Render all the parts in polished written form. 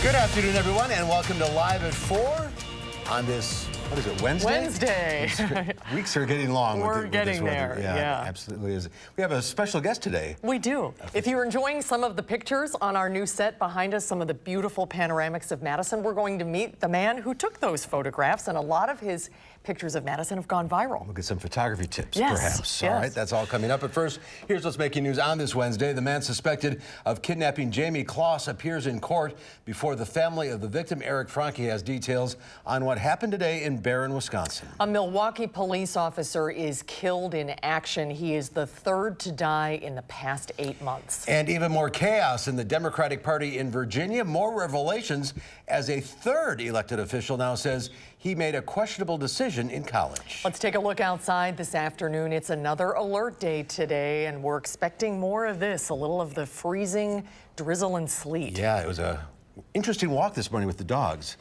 Good afternoon, everyone, and welcome to Live at 4 on this, what is it, Wednesday? Weeks are getting long. We're getting with this there, weather. yeah. Absolutely is. We have a special guest today. We do. If you're enjoying some of the pictures on our new set behind us, some of the beautiful panoramics of Madison, we're going to meet the man who took those photographs, and a lot of his pictures of Madison have gone viral. We'll get some photography tips, Yes, perhaps. yes. All right, that's all coming up. But first, here's what's making news on this Wednesday. The man suspected of kidnapping Jamie Kloss appears in court before the family of the victim. Eric Franke has details on what happened today in Barron, Wisconsin. A Milwaukee police officer is killed in action. He is the third to die in the past 8 months. And even more chaos in the Democratic Party in Virginia. More revelations as a third elected official now says he made a questionable decision in college. Let's take a look outside this afternoon. It's another alert day today, and we're expecting more of this, a little of the freezing drizzle and sleet. Yeah, it was a interesting walk this morning with the dogs.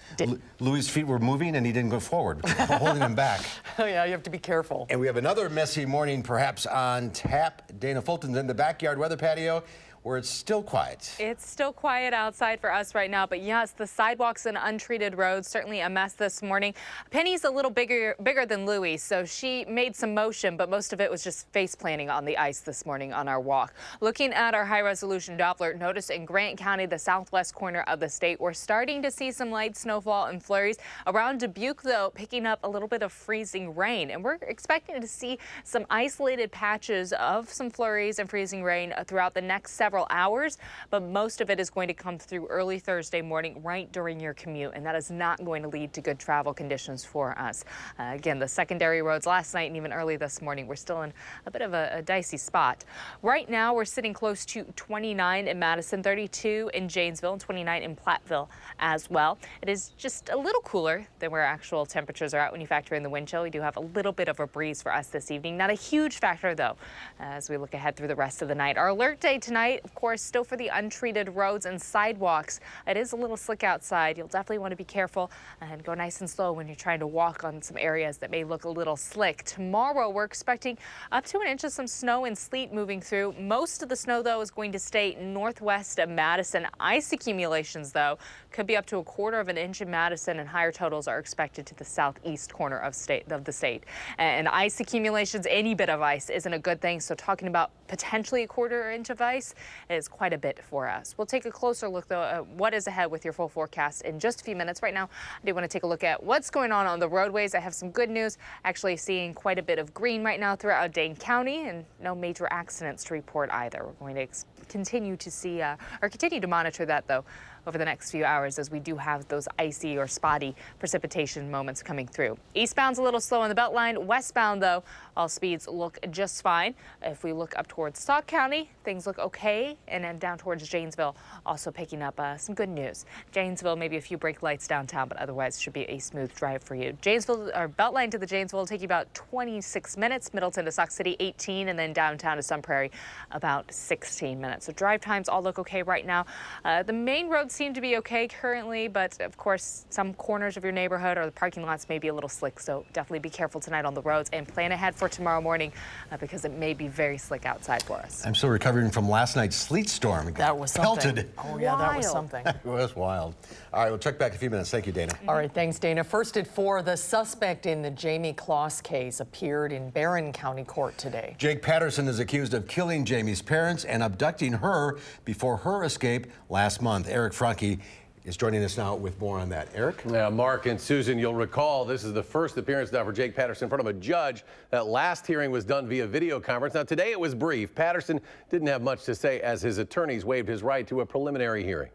Louis' feet were moving and he didn't go forward, holding him back. Oh yeah, you have to be careful. And we have another messy morning perhaps on tap. Dana Fulton's in the backyard weather patio, where it's still quiet. It's still quiet outside for us right now, but yes, the sidewalks and untreated roads, certainly a mess this morning. Penny's a little bigger than Louie, so she made some motion, but most of it was just face planting on the ice this morning on our walk. Looking at our high-resolution Doppler, notice in Grant County, the southwest corner of the state, we're starting to see some light snowfall and flurries. Around Dubuque, though, picking up a little bit of freezing rain, and we're expecting to see some isolated patches of some flurries and freezing rain throughout the next several hours, but most of it is going to come through early Thursday morning right during your commute, and that is not going to lead to good travel conditions for us. Again, the secondary roads last night and even early this morning, we're still in a bit of a dicey spot. Right now, we're sitting close to 29 in Madison, 32 in Janesville, and 29 in Platteville as well. It is just a little cooler than where actual temperatures are at when you factor in the wind chill. We do have a little bit of a breeze for us this evening. Not a huge factor, though, as we look ahead through the rest of the night. Our alert day tonight, of course, still for the untreated roads and sidewalks. It is a little slick outside. You'll definitely want to be careful and go nice and slow when you're trying to walk on some areas that may look a little slick. Tomorrow, we're expecting up to an inch of some snow and sleet moving through. Most of the snow, though, is going to stay northwest of Madison. Ice accumulations, though, could be up to 1/4 of an inch in Madison, and higher totals are expected to the southeast corner of the state. And ice accumulations, any bit of ice isn't a good thing. So talking about potentially 1/4 inch of ice is quite a bit for us. We'll take a closer look, though, at what is ahead with your full forecast in just a few minutes. Right now, I do want to take a look at what's going on the roadways. I have some good news. Actually seeing quite a bit of green right now throughout Dane County, and no major accidents to report either. We're going to continue to see, continue to monitor that, though, over the next few hours, as we do have those icy or spotty precipitation moments coming through. Eastbound's a little slow on the Beltline. Westbound, though, all speeds look just fine. If we look up towards Sauk County, things look okay. And then down towards Janesville, also picking up some good news. Janesville, maybe a few brake lights downtown, but otherwise should be a smooth drive for you. Janesville, or Beltline to the Janesville, will take you about 26 minutes. Middleton to Sauk City, 18, and then downtown to Sun Prairie, about 16 minutes. So drive times all look okay right now. The main roads seem to be okay currently, but of course, some corners of your neighborhood or the parking lots may be a little slick. So definitely be careful tonight on the roads and plan ahead for tomorrow morning because it may be very slick outside for us. I'm still recovering from last night's sleet storm. That was something. Pelted. Oh yeah, that was something. It was wild. All right, we'll check back in a few minutes. Thank you, Dana. All right, thanks, Dana. First at 4, the suspect in the Jamie Kloss case appeared in Barron County Court today. Jake Patterson is accused of killing Jamie's parents and abducting her before her escape last month. Eric Franke is joining us now with more on that. Eric? Yeah, Mark and Susan, you'll recall this is the first appearance now for Jake Patterson in front of a judge. That last hearing was done via video conference. Now, today it was brief. Patterson didn't have much to say as his attorneys waived his right to a preliminary hearing.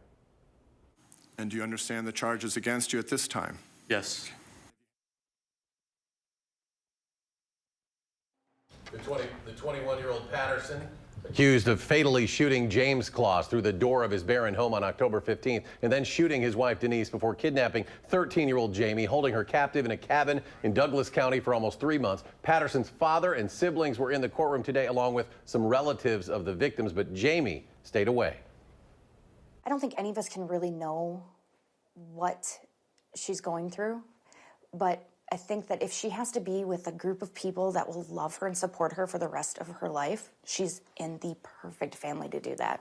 And do you understand the charges against you at this time? Yes. The 21-year-old Patterson, accused of fatally shooting James Kloss through the door of his Barron home on October 15th and then shooting his wife Denise before kidnapping 13-year-old Jamie, holding her captive in a cabin in Douglas County for almost 3 months. Patterson's father and siblings were in the courtroom today, along with some relatives of the victims, but Jamie stayed away. I don't think any of us can really know what she's going through, but I think that if she has to be with a group of people that will love her and support her for the rest of her life, she's in the perfect family to do that.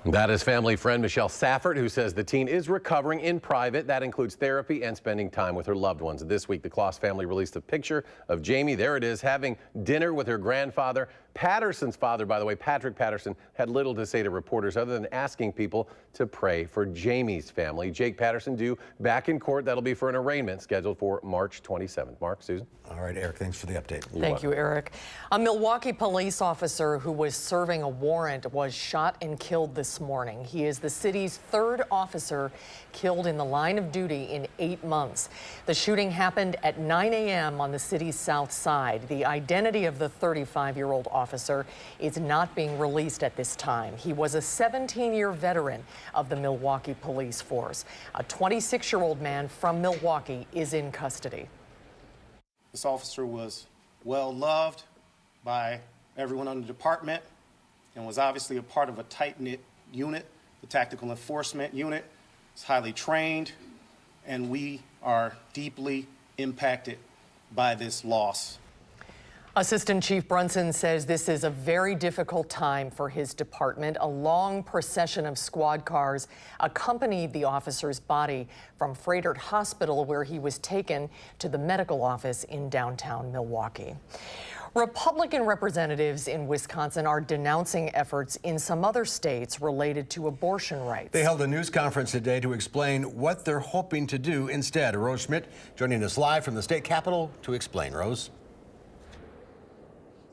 That is family friend Michelle Safford, who says the teen is recovering in private. That includes therapy and spending time with her loved ones. This week, the Kloss family released a picture of Jamie. There it is, having dinner with her grandfather. Patterson's father, by the way, Patrick Patterson, had little to say to reporters other than asking people to pray for Jamie's family. Jake Patterson due back in court. That'll be for an arraignment scheduled for March 27th. Mark, Susan? All right, Eric, thanks for the update. Thank you, Eric. A Milwaukee police officer who was serving a warrant was shot and killed this morning. He is the city's third officer killed in the line of duty in 8 months. The shooting happened at 9 a.m. on the city's south side. The identity of the 35-year-old officer is not being released at this time. He was a 17-year veteran of the Milwaukee police force. A 26-year-old man from Milwaukee is in custody. This officer was well loved by everyone in the department and was obviously a part of a tight-knit unit, the tactical enforcement unit. He's highly trained, and we are deeply impacted by this loss. Assistant Chief Brunson says this is a very difficult time for his department. A long procession of squad cars accompanied the officer's body from Froedtert Hospital, where he was taken to the medical office in downtown Milwaukee. Republican representatives in Wisconsin are denouncing efforts in some other states related to abortion rights. They held a news conference today to explain what they're hoping to do instead. Rose Schmidt joining us live from the state capitol to explain. Rose?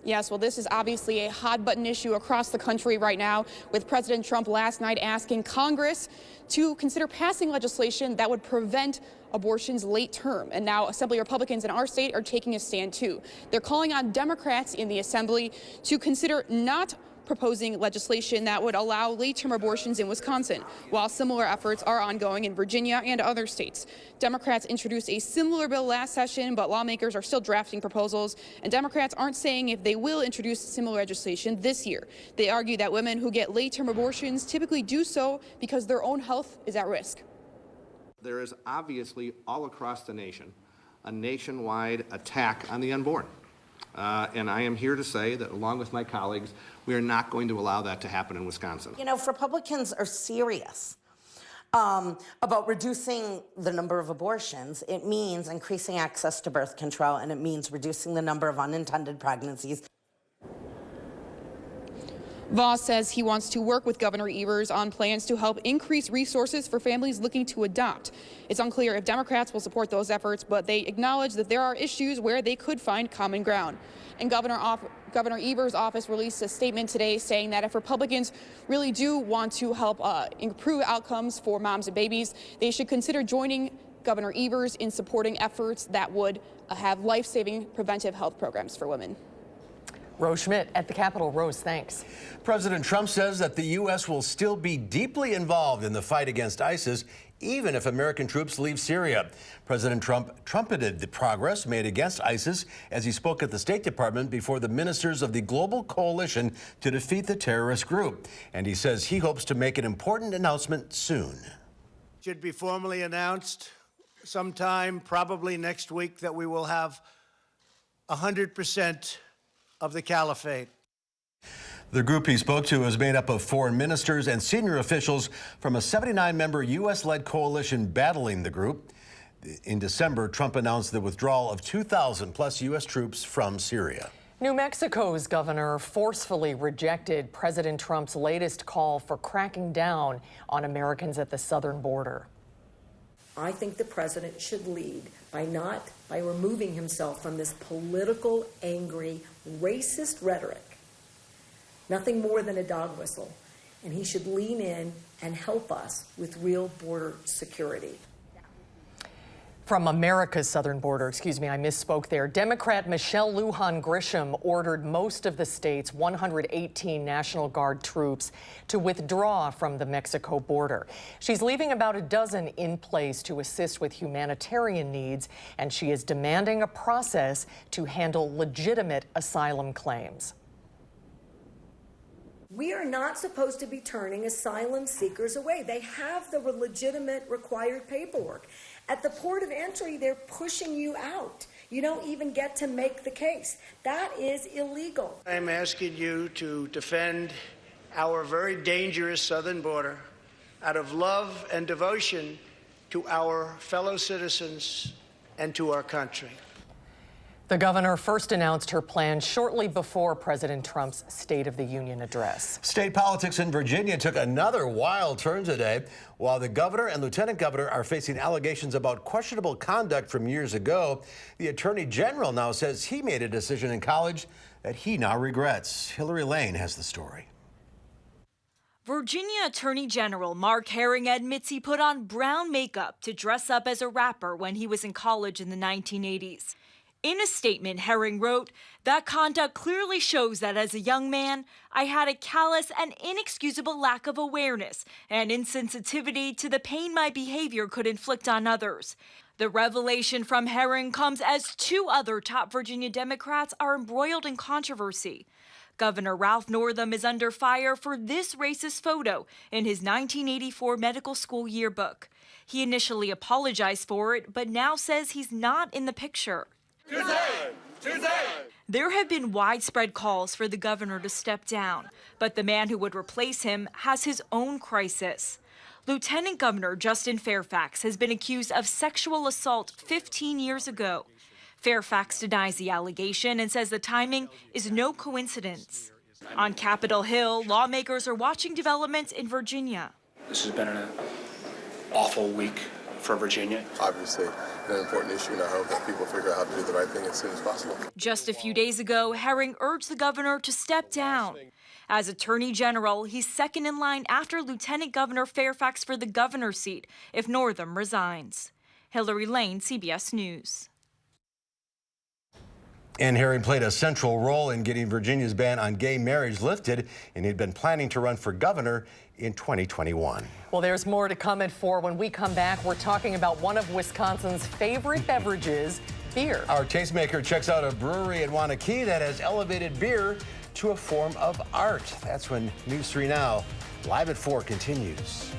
Yes, well, this is obviously a hot-button issue across the country right now, with President Trump last night asking Congress to consider passing legislation that would prevent abortions late term. And now Assembly Republicans in our state are taking a stand, too. They're calling on Democrats in the Assembly to consider not proposing legislation that would allow late-term abortions in Wisconsin, while similar efforts are ongoing in Virginia and other states. Democrats introduced a similar bill last session, but lawmakers are still drafting proposals, and Democrats aren't saying if they will introduce similar legislation this year. They argue that women who get late-term abortions typically do so because their own health is at risk. There is obviously all across the nation a nationwide attack on the unborn. And I am here to say that, along with my colleagues, we are not going to allow that to happen in Wisconsin. You know, if Republicans are serious about reducing the number of abortions, it means increasing access to birth control, and it means reducing the number of unintended pregnancies. Voss says he wants to work with Governor Evers on plans to help increase resources for families looking to adopt. It's unclear if Democrats will support those efforts, but they acknowledge that there are issues where they could find common ground. And Governor Evers' office released a statement today saying that if Republicans really do want to help improve outcomes for moms and babies, they should consider joining Governor Evers in supporting efforts that would have life-saving preventive health programs for women. Rose Schmidt at the Capitol. Rose, thanks. President Trump says that the U.S. will still be deeply involved in the fight against ISIS, even if American troops leave Syria. President Trump trumpeted the progress made against ISIS as he spoke at the State Department before the ministers of the global coalition to defeat the terrorist group. And he says he hopes to make an important announcement soon. Should be formally announced sometime, probably next week, that we will have 100% of the caliphate. The group he spoke to is made up of foreign ministers and senior officials from a 79-member U.S.-led coalition battling the group. In December, Trump announced the withdrawal of 2,000 plus U.S. troops from Syria. New Mexico's governor forcefully rejected President Trump's latest call for cracking down on Americans at the southern border. I think the president should lead by removing himself from this political, angry, racist rhetoric. Nothing more than a dog whistle. And he should lean in and help us with real border security. From America's southern border, I misspoke there. Democrat Michelle Lujan Grisham ordered most of the state's 118 National Guard troops to withdraw from the Mexico border. She's leaving about a dozen in place to assist with humanitarian needs, and she is demanding a process to handle legitimate asylum claims. We are not supposed to be turning asylum seekers away. They have the legitimate required paperwork. At the port of entry, they're pushing you out. You don't even get to make the case. That is illegal. I'm asking you to defend our very dangerous southern border out of love and devotion to our fellow citizens and to our country. The governor first announced her plan shortly before President Trump's State of the Union address. State politics in Virginia took another wild turn today. While the governor and lieutenant governor are facing allegations about questionable conduct from years ago, the attorney general now says he made a decision in college that he now regrets. Hillary Lane has the story. Virginia Attorney General Mark Herring admits he put on brown makeup to dress up as a rapper when he was in college in the 1980s. In a statement, Herring wrote, "That conduct clearly shows that as a young man, I had a callous and inexcusable lack of awareness and insensitivity to the pain my behavior could inflict on others." The revelation from Herring comes as two other top Virginia Democrats are embroiled in controversy. Governor Ralph Northam is under fire for this racist photo in his 1984 medical school yearbook. He initially apologized for it, but now says he's not in the picture. There have been widespread calls for the governor to step down, but the man who would replace him has his own crisis. Lieutenant Governor Justin Fairfax has been accused of sexual assault 15 years ago. Fairfax denies the allegation and says the timing is no coincidence. On Capitol Hill, lawmakers are watching developments in Virginia. This has been an awful week for Virginia. Obviously, an important issue, and I hope that people figure out how to do the right thing as soon as possible. Just a few days ago, Herring urged the governor to step down. As Attorney General, he's second in line after Lieutenant Governor Fairfax for the governor's seat if Northam resigns. Hillary Lane, CBS News. And Herring played a central role in getting Virginia's ban on gay marriage lifted, and he'd been planning to run for governor in 2021. Well, there's more to come at 4. When we come back, we're talking about one of Wisconsin's favorite beverages, beer. Our tastemaker checks out a brewery in Wanakee that has elevated beer to a form of art. That's when News 3 Now, live at 4, continues.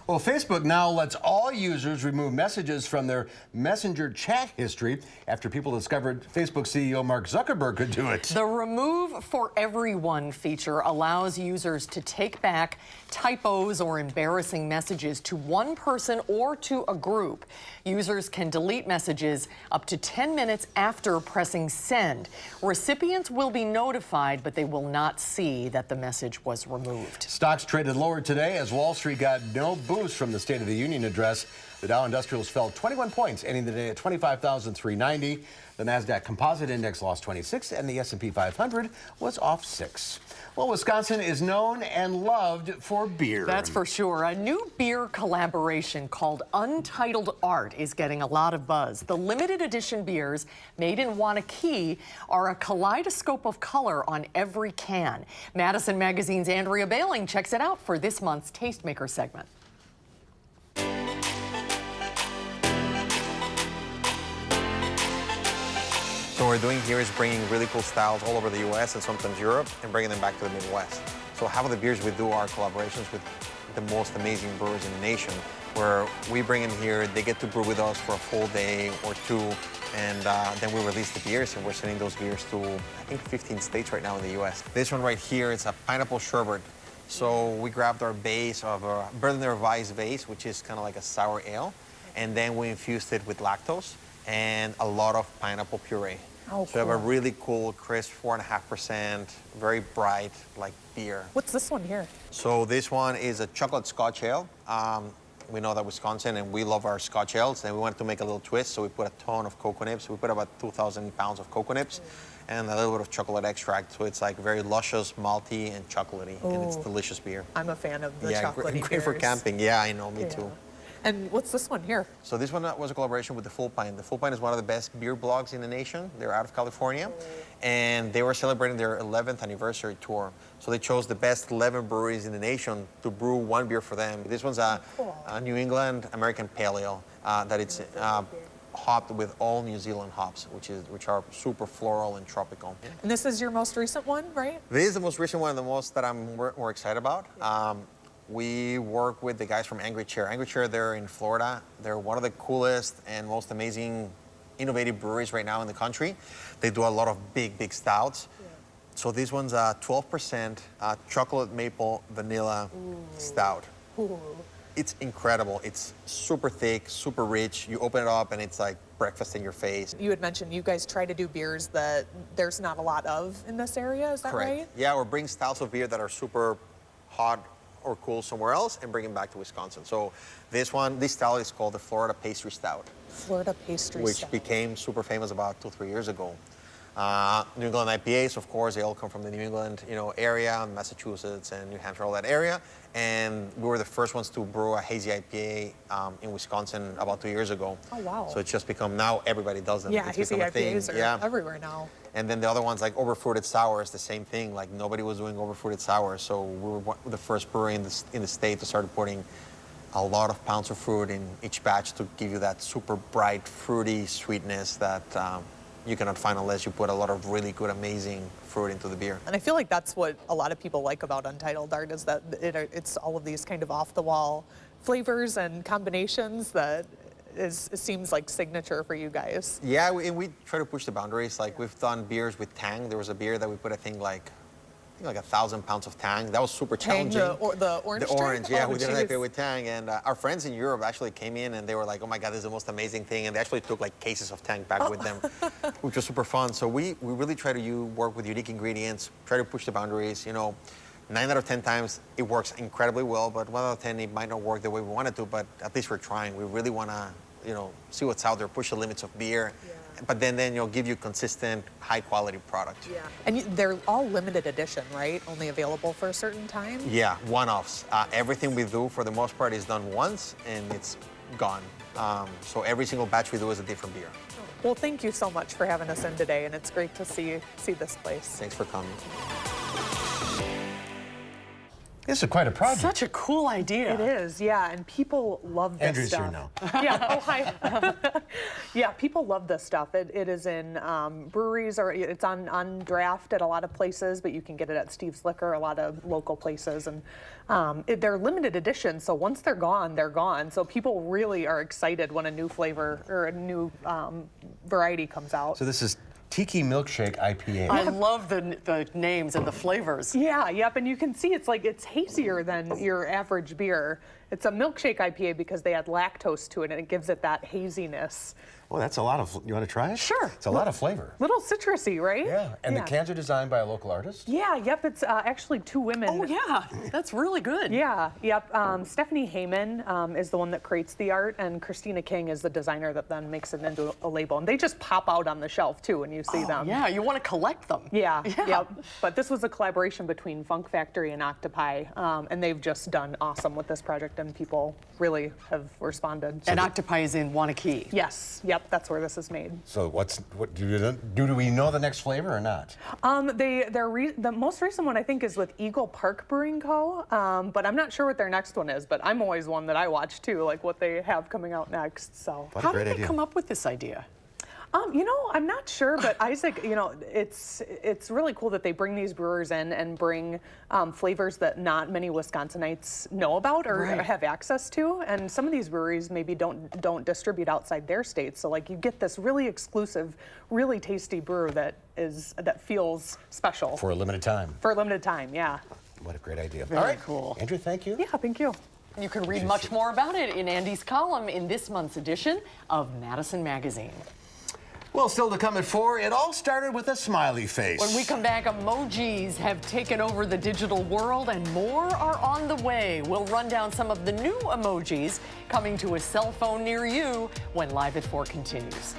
Well, Facebook now lets all users remove messages from their Messenger chat history after people discovered Facebook CEO Mark Zuckerberg could do it. The Remove for Everyone feature allows users to take back typos or embarrassing messages to one person or to a group. Users can delete messages up to 10 minutes after pressing send. Recipients will be notified, but they will not see that the message was removed. Stocks traded lower today as Wall Street got no boost from the State of the Union address. The Dow Industrials fell 21 points, ending the day at 25,390. The Nasdaq Composite Index lost 26, and the S&P 500 was off 6. Well, Wisconsin is known and loved for beer. That's for sure. A new beer collaboration called Untitled Art is getting a lot of buzz. The limited edition beers made in Wanakee are a kaleidoscope of color on every can. Madison Magazine's Andrea Bailing checks it out for this month's Tastemaker segment. So what we're doing here is bringing really cool styles all over the U.S. and sometimes Europe and bringing them back to the Midwest. So half of the beers we do are collaborations with the most amazing brewers in the nation, where we bring them here, they get to brew with us for a full day or two, and then we release the beers, and we're sending those beers to, I think, 15 states right now in the U.S. This one right here is a pineapple sherbet. So we grabbed our base of a Berliner Weiss base, which is kind of like a sour ale, and then we infused it with lactose and a lot of pineapple puree. Oh, so we have a really cool, crisp 4.5%, very bright, like beer. What's this one here? So this one is a chocolate Scotch ale. We know that Wisconsin, and we love our Scotch ales, and we wanted to make a little twist, so we put a ton of cocoa nibs. We put about 2,000 pounds of cocoa nibs and a little bit of chocolate extract, so it's like very luscious, malty, and chocolatey, and it's delicious beer. I'm a fan of the yeah, chocolatey great for beers. camping. Yeah, I know, me too. And what's this one here? So this one was a collaboration with the Full Pint. The Full Pint is one of the best beer blogs in the nation. They're out of California, and they were celebrating their 11th anniversary tour. So they chose the best 11 breweries in the nation to brew one beer for them. This one's a New England American Pale Ale that it's hopped with all New Zealand hops, which are super floral and tropical. And this is your most recent one, right? This is the most recent one, the most that I'm more excited about. We work with the guys from Angry Chair. Angry Chair, they're in Florida. They're one of the coolest and most amazing, innovative breweries right now in the country. They do a lot of big stouts. So this one's a 12% chocolate maple vanilla stout. It's incredible. It's super thick, super rich. You open it up and it's like breakfast in your face. You had mentioned you guys try to do beers that there's not a lot of in this area, is that Correct. right? Yeah, or bring styles of beer that are super hot or cool somewhere else and bring them back to Wisconsin. So this style is called the Florida Pastry Stout. Florida Pastry Which Stout. became super famous about 2-3 years ago. New England IPAs, of course, they all come from the New England area, Massachusetts and New Hampshire, all that area. And we were the first ones to brew a hazy IPA in Wisconsin about 2 years ago. Oh, wow. So it's just become, now everybody does them. Yeah, it's hazy become a thing. IPAs are everywhere now. And then the other ones like overfruited sours, the same thing. Like nobody was doing overfruited sours, so we were the first brewery in the state to start putting a lot of pounds of fruit in each batch to give you that super bright, fruity sweetness that you cannot find unless you put a lot of really good, amazing fruit into the beer. And I feel like that's what a lot of people like about Untitled Art is that it's all of these kind of off-the-wall flavors and combinations that it seems like signature for you guys. Yeah, we try to push the boundaries. Like we've done beers with tang. There was a beer that we put, I think like 1,000 pounds of tang. That was super challenging. The orange. The orange, yeah. Oh, we did an IPA with tang, and our friends in Europe actually came in and they were like, "Oh my God, this is the most amazing thing!" And they actually took like cases of tang back with them, which was super fun. So we really try to work with unique ingredients, try to push the boundaries. 9 out of 10 times it works incredibly well, but 1 out of 10 it might not work the way we want it to. But at least we're trying. We really want to, see what's out there, push the limits of beer. But then give you consistent, high-quality product. Yeah. And they're all limited edition, right? Only available for a certain time? Yeah, one-offs. Everything we do, for the most part, is done once, and it's gone. So every single batch we do is a different beer. Well, thank you so much for having us in today, and it's great to see this place. Thanks for coming. This is quite a project. Such a cool idea. It is, yeah, and people love this Andrew's stuff. here now. Yeah, oh, hi. Yeah, people love this stuff. It is in breweries, or it's on draft at a lot of places, but you can get it at Steve's Liquor, a lot of local places, and they're limited editions, so once they're gone, they're gone. So people really are excited when a new flavor or a new variety comes out. So this is Tiki Milkshake IPA. I love the names and the flavors. Yeah, yep, and you can see it's hazier than your average beer. It's a milkshake IPA because they add lactose to it, and it gives it that haziness. Well, that's a lot of, you want to try it? Sure. It's a lot of flavor. Little citrusy, right? Yeah, and the cans are designed by a local artist? Yeah, yep, it's actually 2 women. Oh, yeah, that's really good. Yeah, yep. Stephanie Heyman is the one that creates the art, and Christina King is the designer that then makes it into a label. And they just pop out on the shelf, too, when you see them. Yeah, you want to collect them. Yeah, yep. But this was a collaboration between Funk Factory and Octopi, and they've just done awesome with this project, and people really have responded. And Octopi is in Wanakee. Yes, yep, that's where this is made. So do we know the next flavor or not? The most recent one I think is with Eagle Park Brewing Co. But I'm not sure what their next one is. But I'm always one that I watch too, like what they have coming out next. So how did they come up with this idea? You know, I'm not sure, but Isaac, you know, it's really cool that they bring these brewers in and bring flavors that not many Wisconsinites know about or have access to. And some of these breweries maybe don't distribute outside their states. So like you get this really exclusive, really tasty brew that feels special. For a limited time. For a limited time, yeah. What a great idea. Very All right, cool. Andrew, thank you. Yeah, thank you. You can read much more about it in Andy's column in this month's edition of Madison Magazine. Well, still to come at 4, it all started with a smiley face. When we come back, emojis have taken over the digital world and more are on the way. We'll run down some of the new emojis coming to a cell phone near you when Live at 4 continues.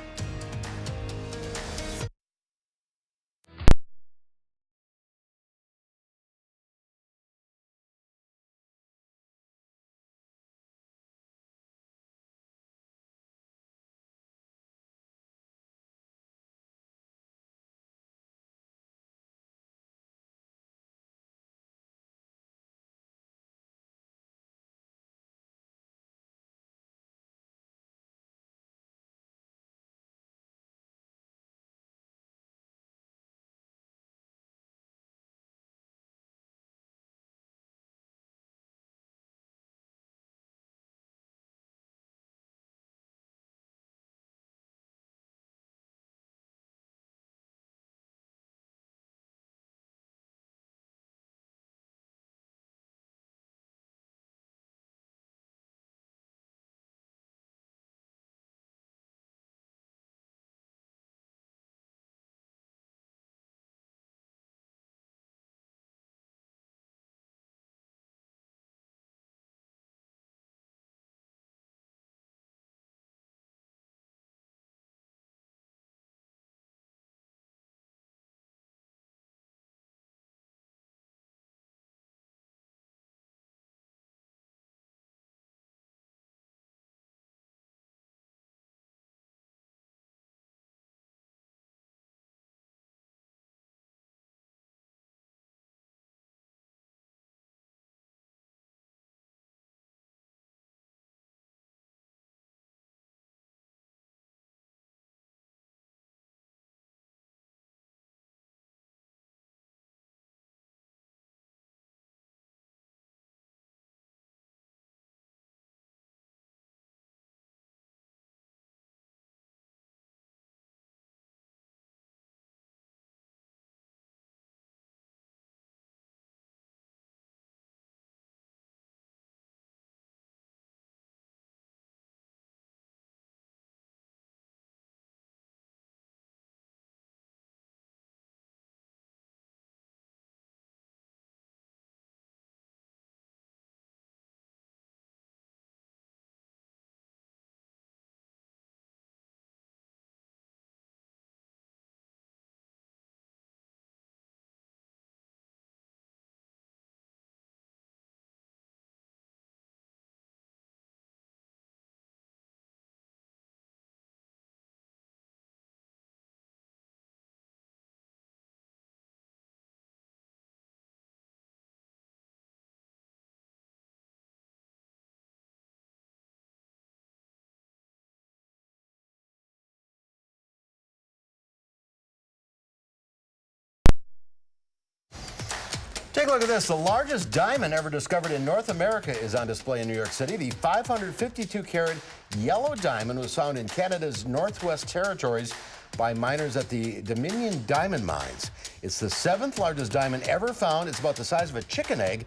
Take a look at this. The largest diamond ever discovered in North America is on display in New York City. The 552-carat yellow diamond was found in Canada's Northwest Territories by miners at the Dominion Diamond Mines. It's the 7th largest diamond ever found. It's about the size of a chicken egg.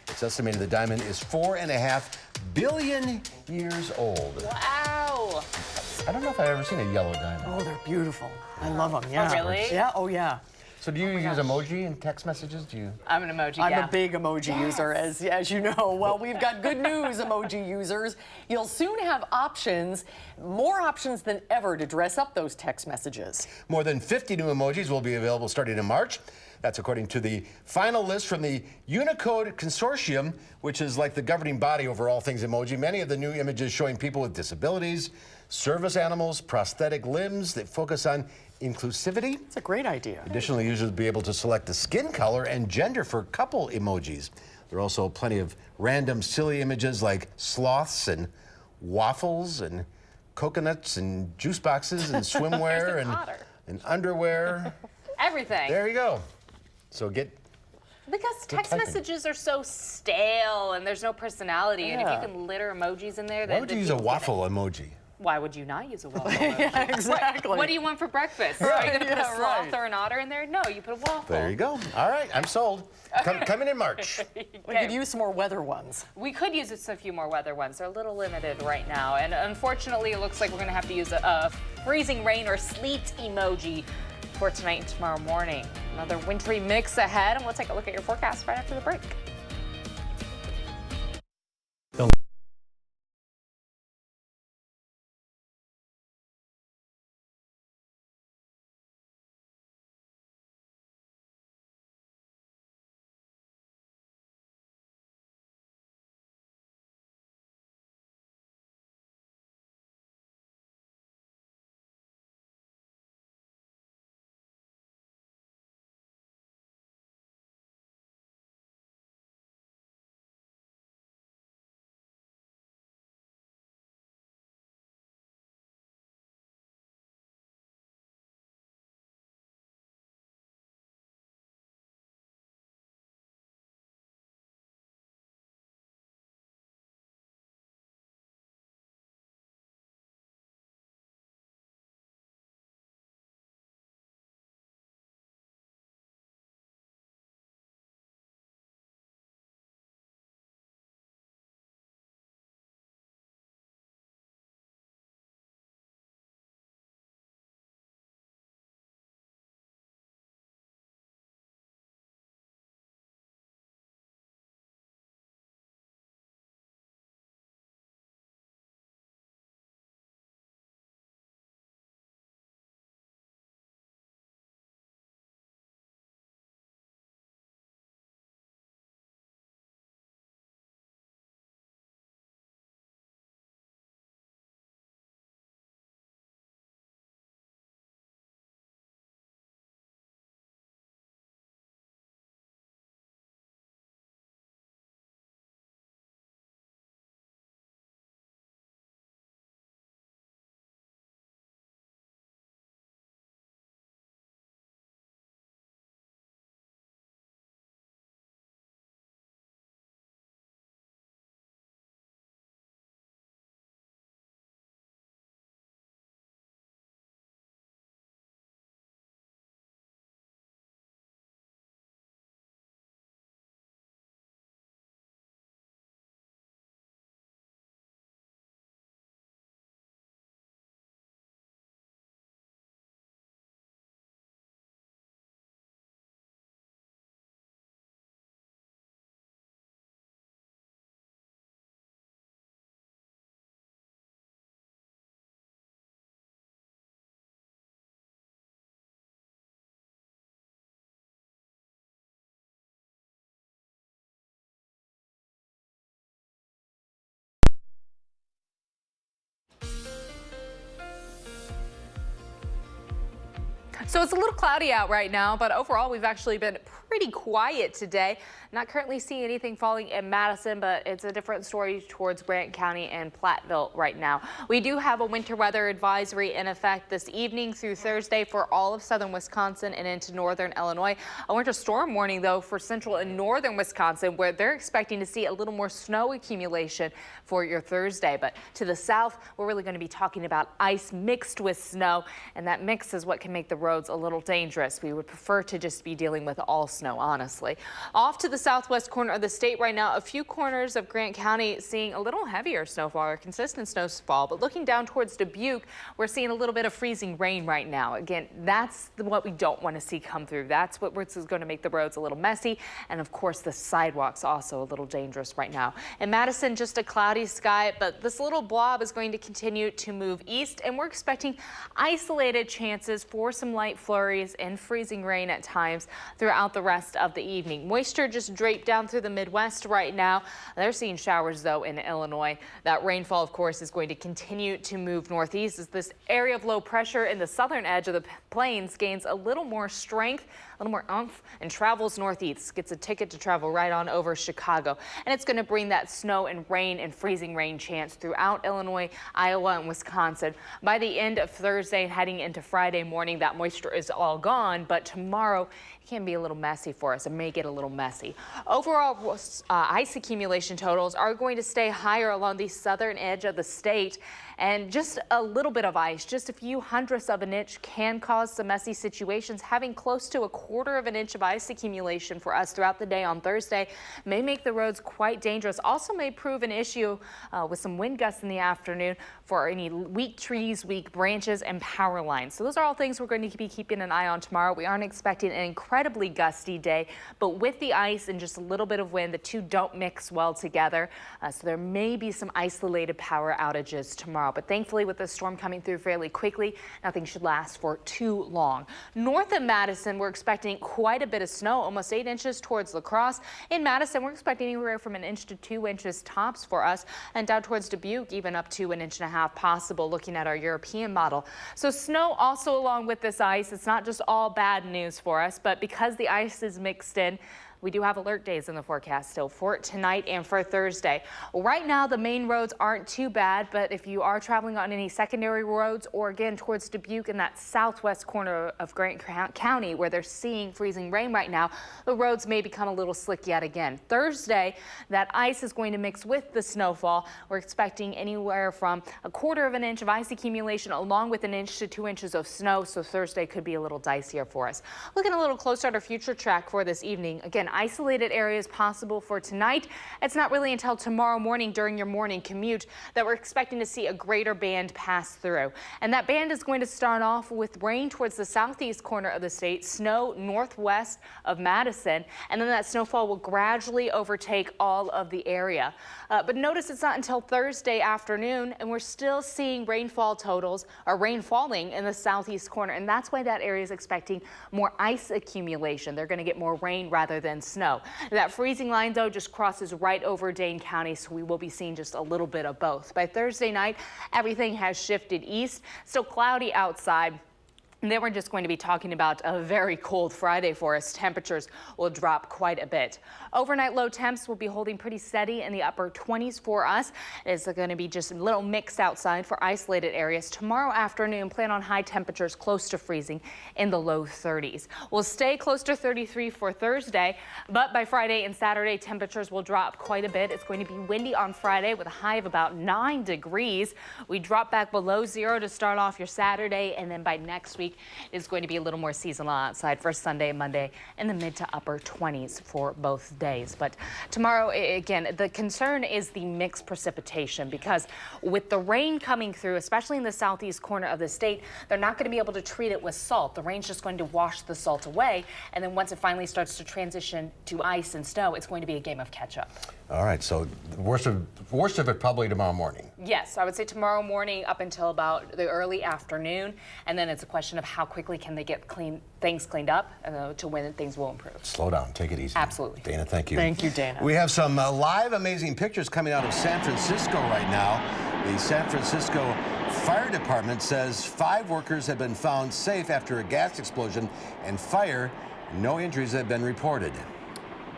It's estimated the diamond is 4.5 billion years old. Wow. I don't know if I've ever seen a yellow diamond. Oh, they're beautiful. I love them. Yeah. Oh, really? Yeah. Oh, yeah. So do you use emoji in text messages? Do you? I'm an emoji, I'm yeah. a big emoji user, as you know. Well, we've got good news, emoji users. You'll soon have options, more options than ever to dress up those text messages. More than 50 new emojis will be available starting in March. That's according to the final list from the Unicode Consortium, which is like the governing body over all things emoji. Many of the new images showing people with disabilities, service animals, prosthetic limbs that focus on inclusivity. It's a great idea. Additionally, users will be able to select the skin color and gender for couple emojis. There are also plenty of random silly images like sloths and waffles and coconuts and juice boxes and swimwear and underwear. Everything. There you go. So Because text typing. messages are so stale and there's no personality, and if you can litter emojis in there, why then would you use a waffle emoji? Why would you not use a waffle emoji? Yeah, exactly. What do you want for breakfast? Right. Are you going to put a Yeah, sloth right. or an otter in there? No, you put a waffle. There you go. All right, I'm sold. Coming in March. We could use some more weather ones. We could use a few more weather ones. They're a little limited right now, and unfortunately, it looks like we're going to have to use a freezing rain or sleet emoji for tonight and tomorrow morning. Another wintry mix ahead, and we'll take a look at your forecast right after the break. So it's a little cloudy out right now, but overall we've actually been pretty quiet today. Not currently seeing anything falling in Madison, but it's a different story towards Grant County and Platteville right now. We do have a winter weather advisory in effect this evening through Thursday for all of southern Wisconsin and into northern Illinois. A winter storm warning, though, for central and northern Wisconsin, where they're expecting to see a little more snow accumulation for your Thursday. But to the south, we're really going to be talking about ice mixed with snow, and that mix is what can make the roads a little dangerous. We would prefer to just be dealing with all snow, honestly. Off to the southwest corner of the state right now, a few corners of Grant County seeing a little heavier snowfall or consistent snowfall, but looking down towards Dubuque, we're seeing a little bit of freezing rain right now. Again, that's what we don't want to see come through. That's what is going to make the roads a little messy, and of course the sidewalks also a little dangerous right now. In Madison, just a cloudy sky, but this little blob is going to continue to move east, and we're expecting isolated chances for some light flurries and freezing rain at times throughout the rest of the evening. Moisture just draped down through the Midwest right now. They're seeing showers, though, in Illinois. That rainfall, of course, is going to continue to move northeast as this area of low pressure in the southern edge of the plains gains a little more strength, a little more oomph, and travels northeast. Gets a ticket to travel right on over Chicago. And it's going to bring that snow and rain and freezing rain chance throughout Illinois, Iowa, and Wisconsin. By the end of Thursday, heading into Friday morning, that moisture is all gone, but tomorrow it can be a little messy for us. It may get a little messy. Overall, ice accumulation totals are going to stay higher along the southern edge of the state, and just a little bit of ice, just a few hundredths of an inch, can cause some messy situations. Having close to a quarter of an inch of ice accumulation for us throughout the day on Thursday may make the roads quite dangerous. Also may prove an issue with some wind gusts in the afternoon for any weak trees, weak branches, and power lines. So those are all things we're going to be keeping an eye on tomorrow. We aren't expecting an incredibly gusty day, but with the ice and just a little bit of wind, the two don't mix well together. So there may be some isolated power outages tomorrow. But thankfully, with the storm coming through fairly quickly, nothing should last for too long. North of Madison, we're expecting quite a bit of snow, almost 8 inches towards La Crosse. In Madison, we're expecting anywhere from 1 inch to 2 inches tops for us, and down towards Dubuque, even up to 1.5 inches possible, looking at our European model. So snow also along with this ice. It's not just all bad news for us, but because the ice is mixed in, we do have alert days in the forecast still for tonight and for Thursday. Right now, the main roads aren't too bad, but if you are traveling on any secondary roads or again towards Dubuque in that southwest corner of Grant County where they're seeing freezing rain right now, the roads may become a little slick yet again. Thursday, that ice is going to mix with the snowfall. We're expecting anywhere from 1/4 of an inch of ice accumulation along with 1 inch to 2 inches of snow, so Thursday could be a little dicier for us. Looking a little closer at our future track for this evening, again, isolated areas possible for tonight. It's not really until tomorrow morning during your morning commute that we're expecting to see a greater band pass through. And that band is going to start off with rain towards the southeast corner of the state, snow northwest of Madison, and then that snowfall will gradually overtake all of the area. But notice it's not until Thursday afternoon, and we're still seeing rainfall totals, or rain falling in the southeast corner, and that's why that area is expecting more ice accumulation. They're going to get more rain rather than snow. That freezing line, though, just crosses right over Dane County, so we will be seeing just a little bit of both. By Thursday night, everything has shifted east. Still cloudy outside. And then we're just going to be talking about a very cold Friday for us. Temperatures will drop quite a bit. Overnight low temps will be holding pretty steady in the upper 20s for us. It's going to be just a little mix outside for isolated areas. Tomorrow afternoon, plan on high temperatures close to freezing in the low 30s. We'll stay close to 33 for Thursday, but by Friday and Saturday, temperatures will drop quite a bit. It's going to be windy on Friday with a high of about 9 degrees. We drop back below 0 to start off your Saturday, and then by next week, is going to be a little more seasonal outside for Sunday and Monday in the mid to upper 20s for both days. But tomorrow, again, the concern is the mixed precipitation, because with the rain coming through, especially in the southeast corner of the state, they're not going to be able to treat it with salt. The rain's just going to wash the salt away, and then once it finally starts to transition to ice and snow, it's going to be a game of catch up. All right, so the worst of it probably tomorrow morning. Yes, I would say tomorrow morning up until about the early afternoon, and then it's a question of how quickly can they get things cleaned up to when things will improve. Slow down, take it easy. Absolutely. Dana, thank you. Thank you, Dana. We have some live amazing pictures coming out of San Francisco right now. The San Francisco fire department says 5 workers have been found safe after a gas explosion and fire. No injuries have been reported.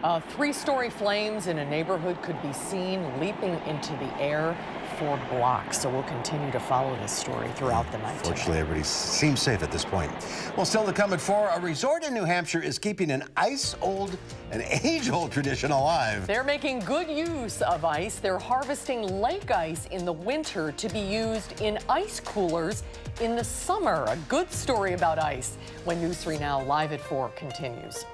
3-story flames in a neighborhood could be seen leaping into the air for blocks. So we'll continue to follow this story throughout the night. Fortunately, everybody seems safe at this point. Well, still to come at 4, a resort in New Hampshire is keeping an age-old tradition alive. They're making good use of ice. They're harvesting lake ice in the winter to be used in ice coolers in the summer. A good story about ice when News 3 Now Live at 4 continues.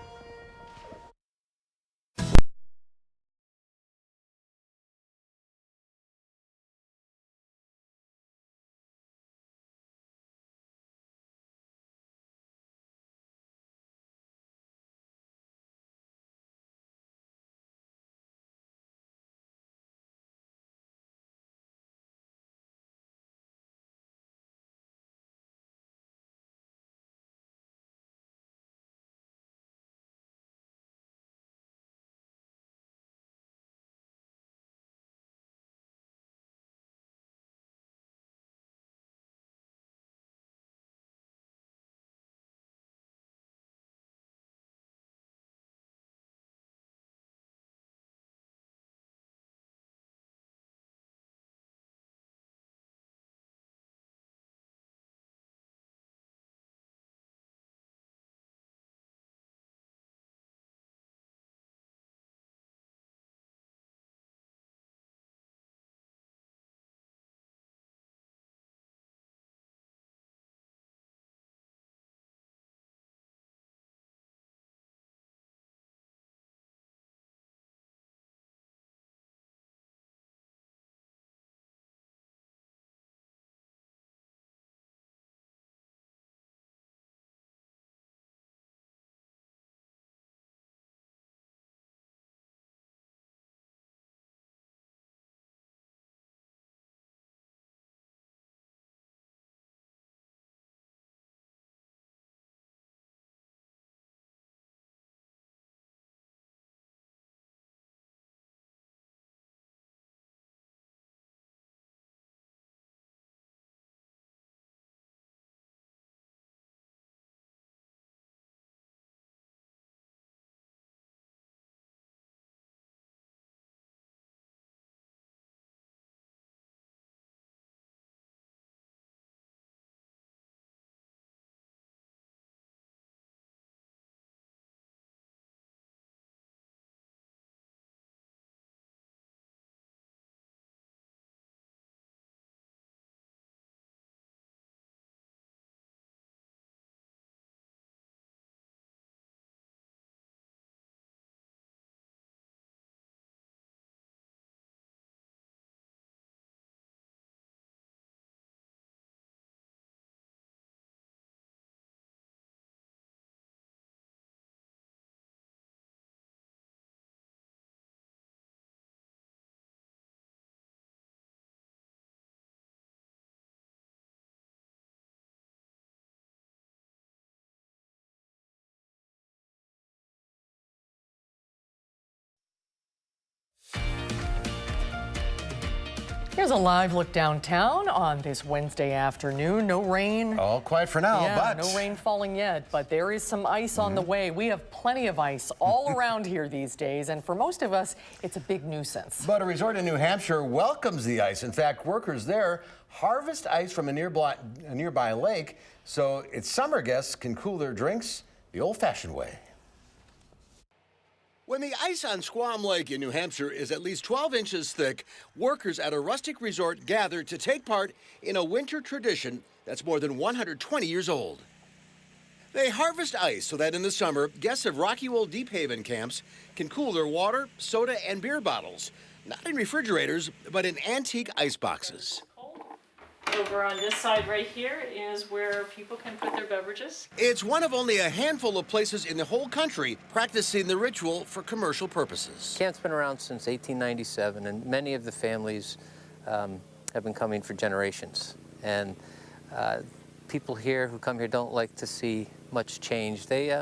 Here's a live look downtown on this Wednesday afternoon. No rain. All quiet for now, Yeah, but no rain falling yet, but there is some ice on the way. We have plenty of ice all around here these days, and for most of us, it's a big nuisance. But a resort in New Hampshire welcomes the ice. In fact, workers there harvest ice from a nearby lake, so its summer guests can cool their drinks the old-fashioned way. When the ice on Squam Lake in New Hampshire is at least 12 inches thick, workers at a rustic resort gather to take part in a winter tradition that's more than 120 years old. They harvest ice so that in the summer, guests of Rocky Wool Deep Haven camps can cool their water, soda, and beer bottles, not in refrigerators, but in antique ice boxes. Over on this side right here is where people can put their beverages. It's one of only a handful of places in the whole country practicing the ritual for commercial purposes. Camp's been around since 1897, and many of the families have been coming for generations. And people here who come here don't like to see much change. They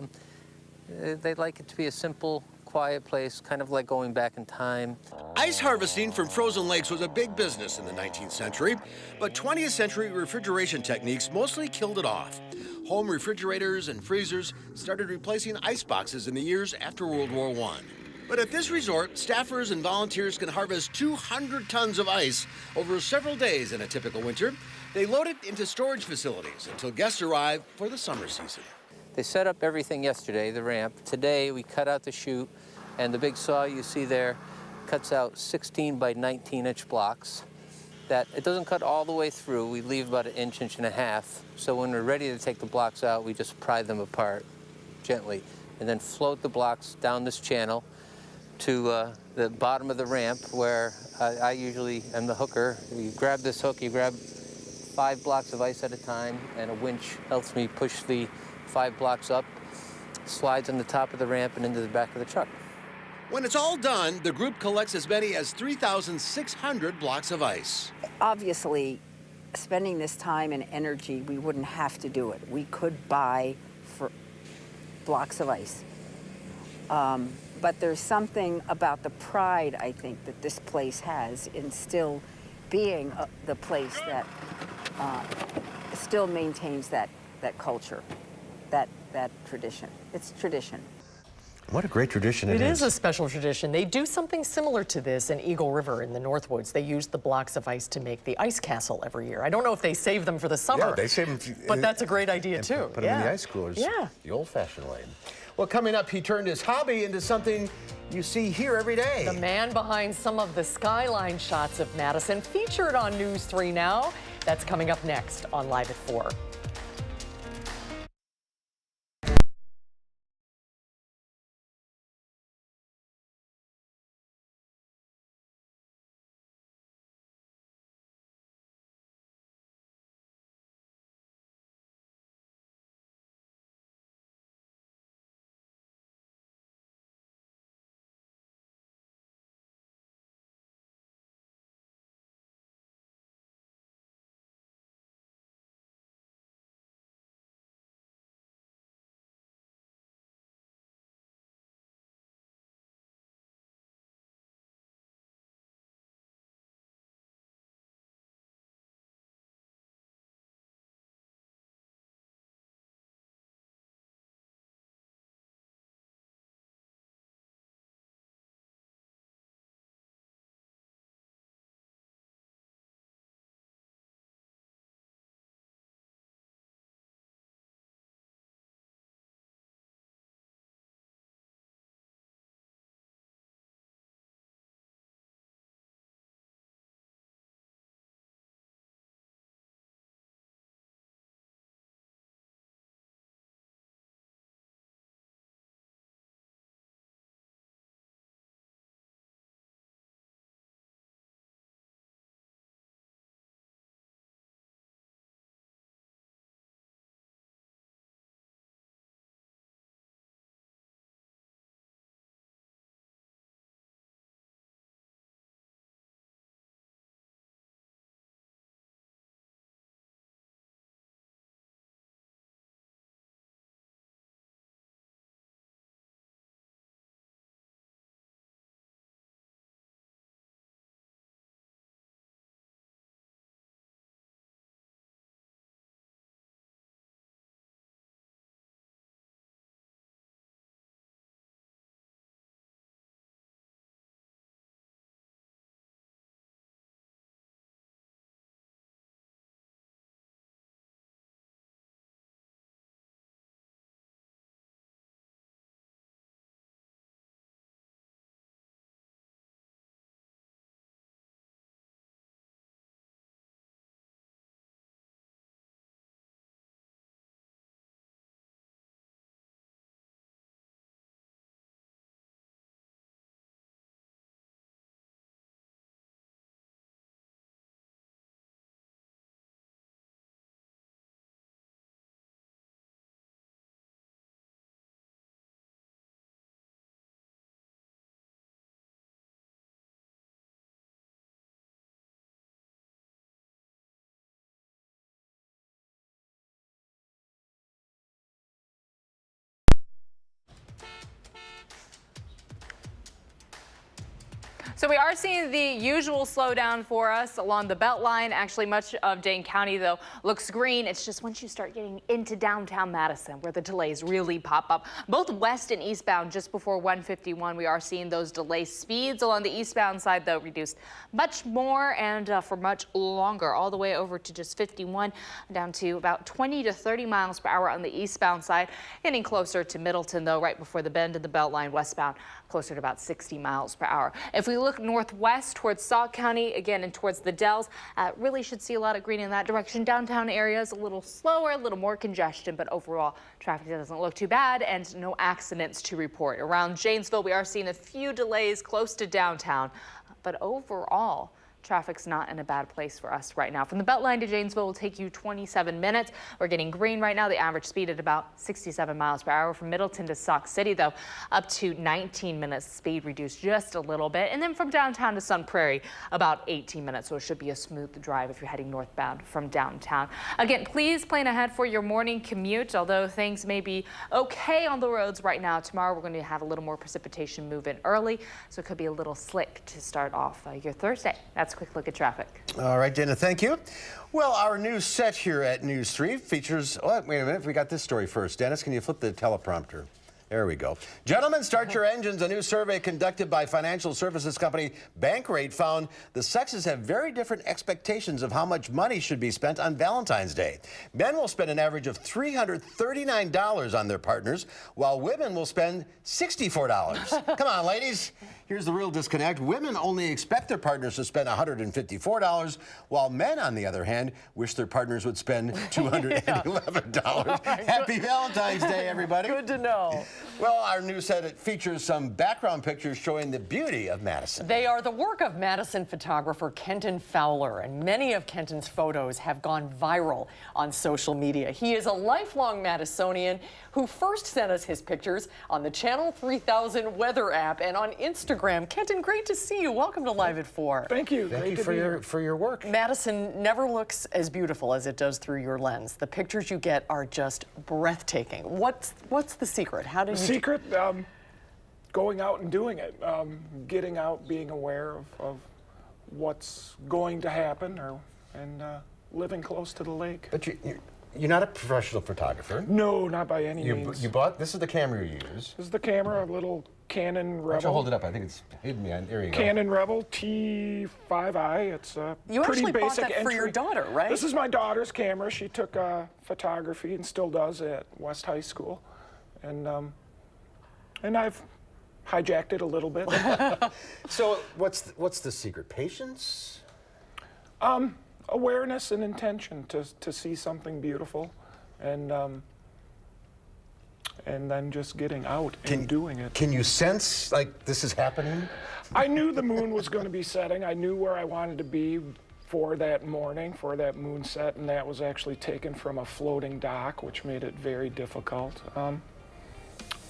like it to be a simple, quiet place, kind of like going back in time. Ice harvesting from frozen lakes was a big business in the 19th century, but 20th century refrigeration techniques mostly killed it off. Home refrigerators and freezers started replacing ice boxes in the years after World War I. But at this resort, staffers and volunteers can harvest 200 tons of ice over several days in a typical winter. They load it into storage facilities until guests arrive for the summer season. They set up everything yesterday, the ramp. Today, we cut out the chute, and the big saw you see there cuts out 16 by 19-inch blocks. That it doesn't cut all the way through. We leave about an inch, inch and a half. So when we're ready to take the blocks out, we just pry them apart gently and then float the blocks down this channel to the bottom of the ramp where I usually am the hooker. You grab this hook, you grab 5 blocks of ice at a time, and a winch helps me push the 5 blocks up, slides on the top of the ramp and into the back of the truck. When it's all done, the group collects as many as 3,600 blocks of ice. Obviously, spending this time and energy, we wouldn't have to do it. We could buy for blocks of ice. But there's something about the pride, I think, that this place has in still being the place that still maintains that culture, that tradition. It's tradition. What a great tradition it is. It is a special tradition. They do something similar to this in Eagle River in the Northwoods. They use the blocks of ice to make the ice castle every year. I don't know if they save them for the summer. Yeah, they save them. But that's a great idea, too. Put them in the ice coolers. Yeah. The old-fashioned way. Well, coming up, he turned his hobby into something you see here every day. The man behind some of the skyline shots of Madison, featured on News 3 Now. That's coming up next on Live at 4. So we are seeing the usual slowdown for us along the Beltline. Actually, much of Dane County, though, looks green. It's just once you start getting into downtown Madison where the delays really pop up. Both west and eastbound just before 151, we are seeing those delay speeds. Along the eastbound side, though, reduced much more and for much longer, all the way over to just 51, down to about 20 to 30 miles per hour on the eastbound side. Getting closer to Middleton, though, right before the bend in the Beltline westbound, closer to about 60 miles per hour. If we look northwest towards Sauk County, again, and towards the Dells, really should see a lot of green in that direction. Downtown areas a little slower, a little more congestion, but overall traffic doesn't look too bad and no accidents to report. Around Janesville, we are seeing a few delays close to downtown, but overall, traffic's not in a bad place for us right now. From the Beltline to Janesville will take you 27 minutes. We're getting green right now. The average speed at about 67 miles per hour. From Middleton to Sauk City, though, up to 19 minutes. Speed reduced just a little bit. And then from downtown to Sun Prairie, about 18 minutes. So it should be a smooth drive if you're heading northbound from downtown. Again, please plan ahead for your morning commute. Although things may be okay on the roads right now, tomorrow we're going to have a little more precipitation move in early. So it could be a little slick to start off your Thursday. That's a quick look at traffic. All right, Dana, thank you. Well, our news set here at News 3 features, oh, wait a minute, we got this story first. Dennis, can you flip the teleprompter? There we go. Gentlemen, start your engines. A new survey conducted by financial services company Bankrate found the sexes have very different expectations of how much money should be spent on Valentine's Day. Men will spend an average of $339 on their partners, while women will spend $64. Come on, ladies. Here's the real disconnect. Women only expect their partners to spend $154, while men, on the other hand, wish their partners would spend $211. Happy Valentine's Day, everybody. Good to know. Well, our news said it features some background pictures showing the beauty of Madison. They are the work of Madison photographer Kenton Fowler, and many of Kenton's photos have gone viral on social media. He is a lifelong Madisonian who first sent us his pictures on the Channel 3000 weather app and on Instagram. Kenton, great to see you. Welcome to Live at 4. Thank you. Thank you for your work. Madison never looks as beautiful as it does through your lens. The pictures you get are just breathtaking. What's the secret? How do you... The secret, going out and doing it. Getting out, being aware of what's going to happen, and living close to the lake. But you're not a professional photographer. No, not by any means. You bought, this is the camera you use. This is the camera, a little Canon Rebel. Why don't you hold it up? I think it's hidden behind. There you go. Canon Rebel T5i. It's a pretty basic bought that entry. for your daughter, right? This is my daughter's camera. She took photography and still does at West High School, and I've hijacked it a little bit. So what's the secret? Patience? Awareness and intention to see something beautiful, and then just getting out and doing it. Can you sense like this is happening? I knew the moon was going to be setting. I knew where I wanted to be for that morning, for that moon set, and that was actually taken from a floating dock, which made it very difficult.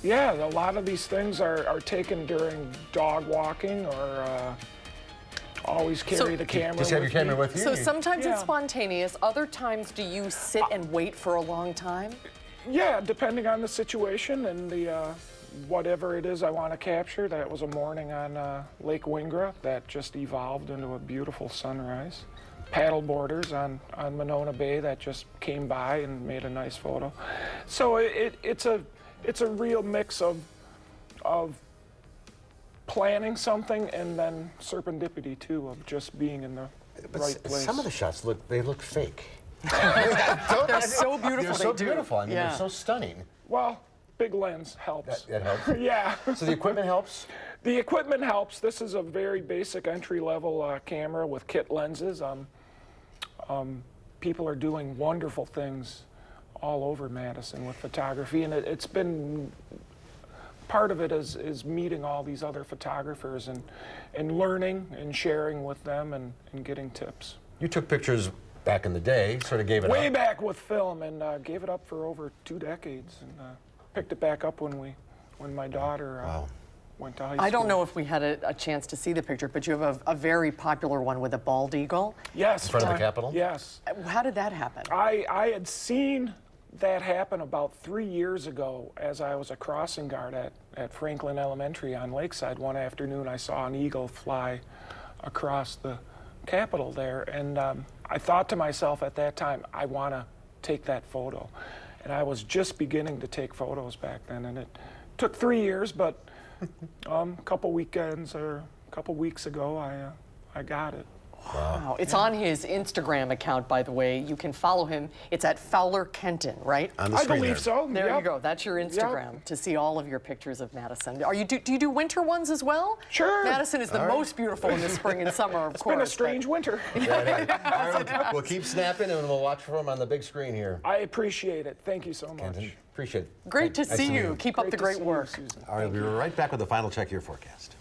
Yeah, a lot of these things are taken during dog walking or always carry the camera Just have your camera with you. So sometimes it's spontaneous. Other times, do you sit and wait for a long time? Yeah, depending on the situation and the whatever it is I want to capture. That was a morning on Lake Wingra that just evolved into a beautiful sunrise. Paddle boarders on Monona Bay that just came by and made a nice photo. So it's a real mix of planning something and then serendipity too, of just being in the right place. Some of the shots look fake. They're so beautiful. They're so beautiful. I mean, they're so stunning. Well, big lens helps. That helps? Yeah. So the equipment helps? The equipment helps. This is a very basic entry-level camera with kit lenses. People are doing wonderful things all over Madison with photography, and it's been part of it is meeting all these other photographers and learning and sharing with them and getting tips. You took pictures back in the day, sort of gave it up. Way back with film, and gave it up for over 2 decades, and picked it back up when my daughter went to high school. I don't know if we had a chance to see the picture, but you have a very popular one with a bald eagle. Yes. In front of the Capitol? Yes. How did that happen? I had seen that happen about 3 years ago as I was a crossing guard at Franklin Elementary on Lakeside one afternoon. I saw an eagle fly across the Capitol there, and I thought to myself at that time, I want to take that photo. And I was just beginning to take photos back then, and it took 3 years, but a couple weekends or a couple weeks ago, I got it. Wow. It's on his Instagram account, by the way. You can follow him. It's at Fowler Kenton, right? On the screen I believe so. There Yep. you go. That's your Instagram to see all of your pictures of Madison. Do you do winter ones as well? Sure. Madison is the most beautiful in the spring and summer, of course. It's been a strange winter. All right, we'll keep snapping and we'll watch for him on the big screen here. I appreciate it. Thank you so much. Kenton, appreciate it. Great to Nice see meet you. Keep up the great work. All right, we'll be right back with the final check of your forecast.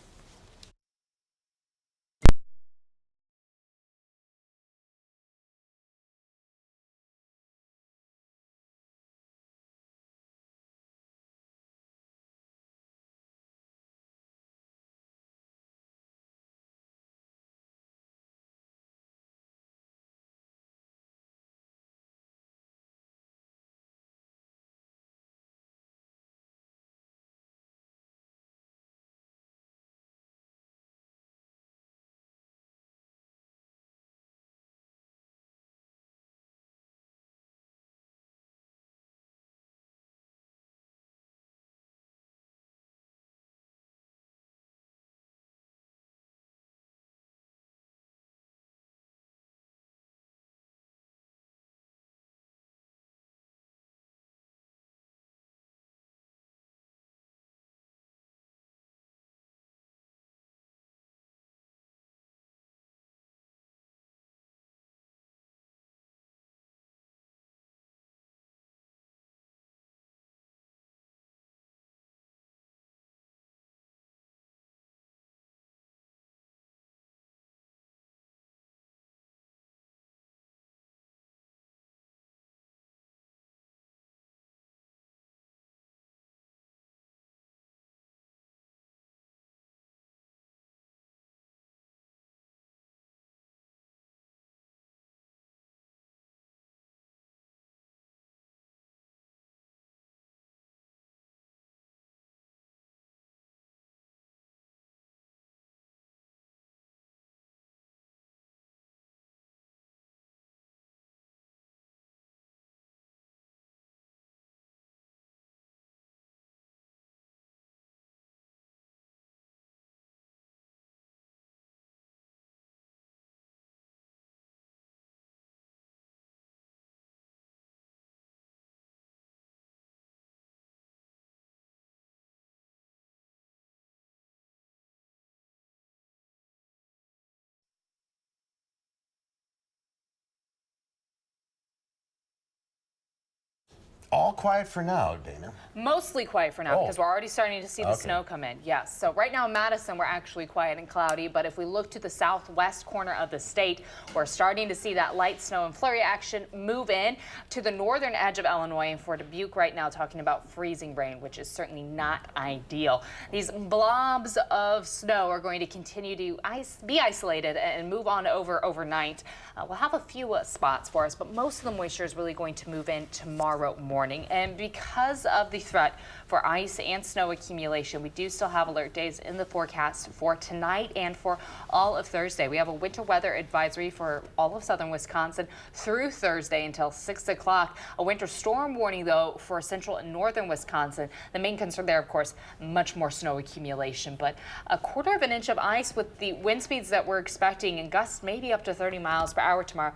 All quiet for now, Dana. Mostly quiet for now because we're already starting to see the snow come in. Yes. So right now in Madison, we're actually quiet and cloudy. But if we look to the southwest corner of the state, we're starting to see that light snow and flurry action move in to the northern edge of Illinois. And for Dubuque right now, talking about freezing rain, which is certainly not ideal. These blobs of snow are going to continue to be isolated and move on over overnight. We'll have a few spots for us, but most of the moisture is really going to move in tomorrow morning. And because of the threat for ice and snow accumulation, we do still have alert days in the forecast for tonight and for all of Thursday. We have a winter weather advisory for all of southern Wisconsin through Thursday until 6 o'clock. A winter storm warning, though, for central and northern Wisconsin. The main concern there, of course, much more snow accumulation, but a 1/4 inch of ice with the wind speeds that we're expecting and gusts maybe up to 30 miles per hour tomorrow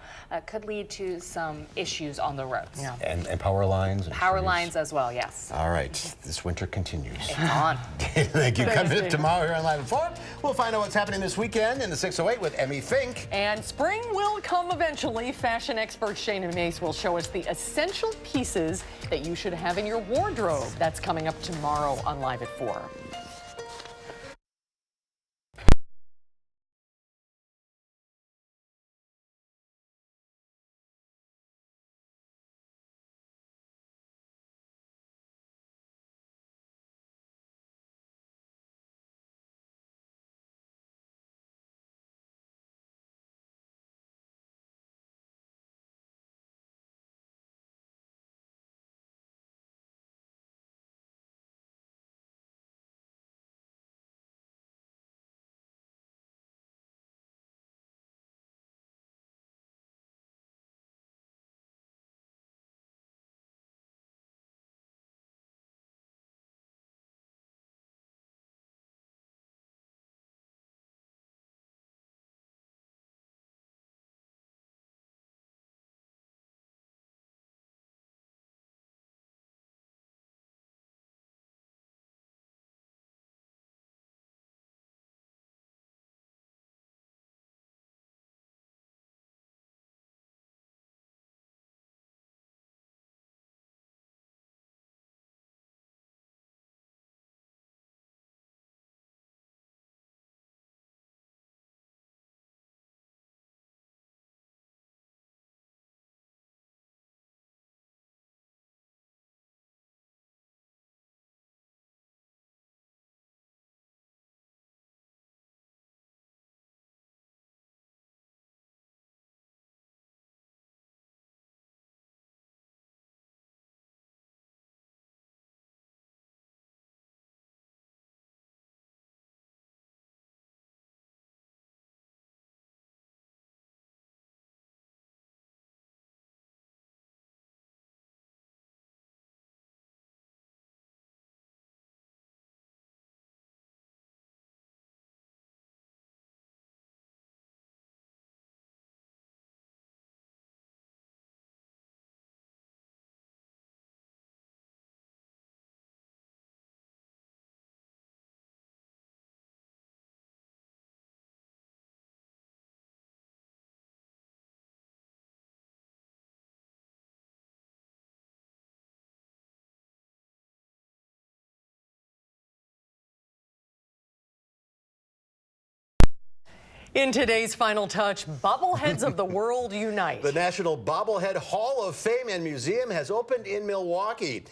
could lead to some issues on the roads. Yeah. And power lines. Power lines as well, yes. All right, this winter continues. It's on. Thank you. Coming up tomorrow here on Live at 4, we'll find out what's happening this weekend in the 608 with Emmy Fink. And spring will come eventually. Fashion expert Shana Mace will show us the essential pieces that you should have in your wardrobe. That's coming up tomorrow on Live at 4. In today's Final Touch, bobbleheads of the world unite. The National Bobblehead Hall of Fame and Museum has opened in Milwaukee.